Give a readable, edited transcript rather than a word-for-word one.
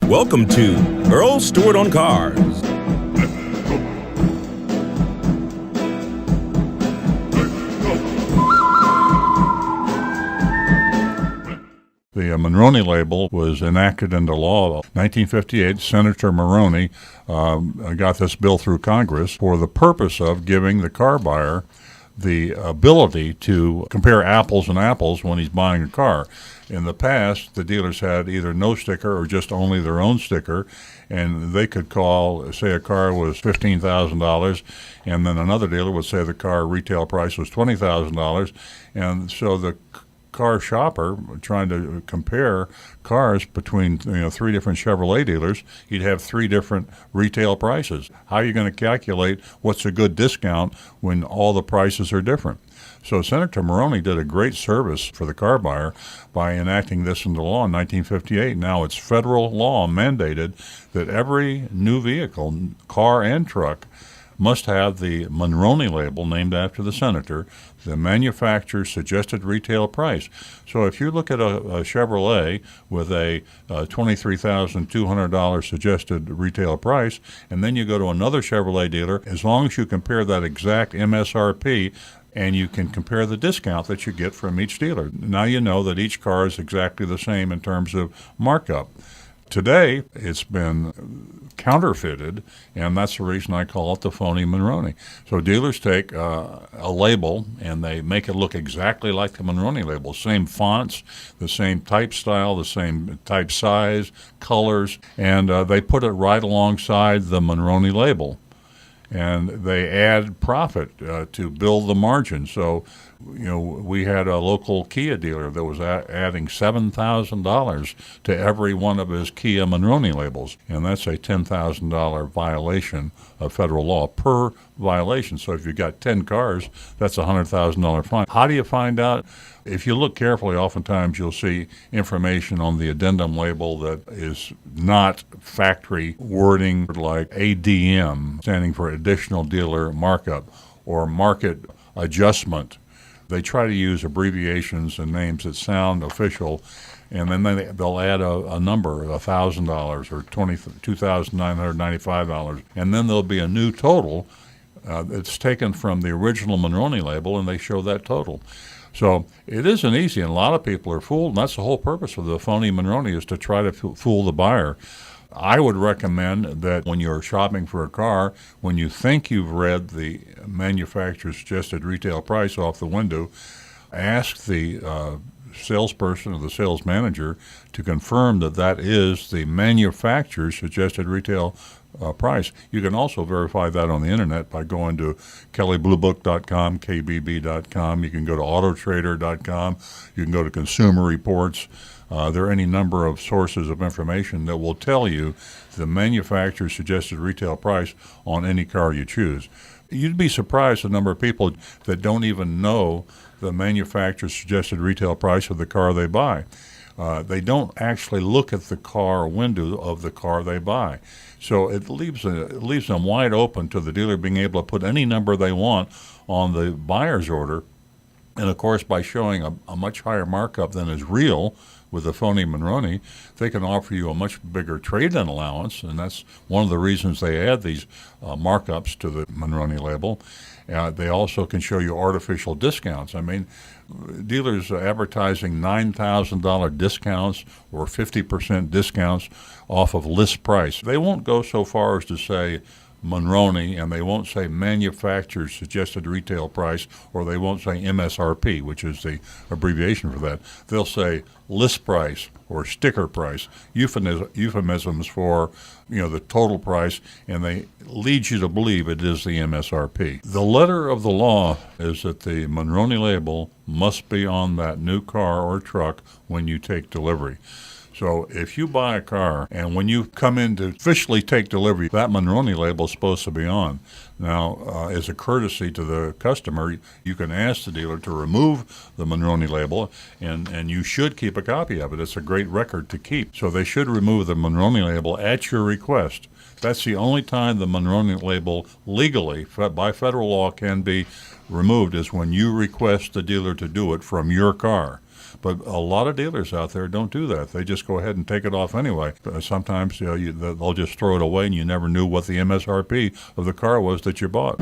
Welcome to Earl Stewart on Cars. The Monroney label was enacted into law. 1958, Senator Monroney got this bill through Congress for the purpose of giving the car buyer the ability to compare apples and apples when he's buying a car. In the past, the dealers had either no sticker or just only their own sticker, and they could call, say a car was $15,000, and then another dealer would say the car retail price was $20,000, and so the car shopper trying to compare cars between three different Chevrolet dealers, he'd have three different retail prices. How are you going to calculate what's a good discount when all the prices are different? So Senator Monroney did a great service for the car buyer by enacting this into law in 1958. Now it's federal law mandated that every new vehicle, car and truck, must have the Monroney label named after the senator, the manufacturer's suggested retail price. So if you look at a Chevrolet with a $23,200 suggested retail price, and then you go to another Chevrolet dealer, as long as you compare that exact MSRP, and you can compare the discount that you get from each dealer, now you know that each car is exactly the same in terms of markup. Today, it's been counterfeited, and that's the reason I call it the phony Monroney. So dealers take a label, and they make it look exactly like the Monroney label. Same fonts, the same type style, the same type size, colors, and they put it right alongside the Monroney label. And they add profit to build the margin. So, we had a local Kia dealer that was adding $7,000 to every one of his Kia Monroney labels, and that's a $10,000 violation of federal law per violation. So if you got 10 cars, that's a $100,000 fine. How do you find out? If you look carefully, oftentimes you'll see information on the addendum label that is not factory wording like ADM, standing for additional dealer markup, or market adjustment. They try to use abbreviations and names that sound official, and then they'll add a number, $1,000 or $2,995, and then there'll be a new total that's taken from the original Monroney label, and they show that total. So it isn't easy, and a lot of people are fooled, and that's the whole purpose of the phony Monroney, is to try to fool the buyer. I would recommend that when you're shopping for a car, when you think you've read the manufacturer's suggested retail price off the window, ask the salesperson or the sales manager to confirm that that is the manufacturer's suggested retail price. You can also verify that on the internet by going to kellybluebook.com, kbb.com. You can go to autotrader.com. You can go to Consumer Reports. There are any number of sources of information that will tell you the manufacturer's suggested retail price on any car you choose. You'd be surprised the number of people that don't even know the manufacturer's suggested retail price of the car they buy. They don't actually look at the car window of the car they buy. So it leaves them wide open to the dealer being able to put any number they want on the buyer's order. And, of course, by showing a much higher markup than is real with the phony Monroney, they can offer you a much bigger trade-in allowance, and that's one of the reasons they add these markups to the Monroney label. They also can show you artificial discounts. I mean, dealers are advertising $9,000 discounts or 50% discounts off of list price. They won't go so far as to say Monroney, and they won't say manufacturer's suggested retail price, or they won't say MSRP, which is the abbreviation for that. They'll say list price or sticker price, euphemisms for the total price, and they lead you to believe it is the MSRP. The letter of the law is that the Monroney label must be on that new car or truck when you take delivery. So if you buy a car and when you come in to officially take delivery, that Monroney label is supposed to be on. Now, as a courtesy to the customer, you can ask the dealer to remove the Monroney label, and you should keep a copy of it. It's a great record to keep. So they should remove the Monroney label at your request. That's the only time the Monroney label legally, by federal law, can be removed, is when you request the dealer to do it from your car. But a lot of dealers out there don't do that. They just go ahead and take it off anyway. Sometimes they'll just throw it away, and you never knew what the MSRP of the car was that you bought.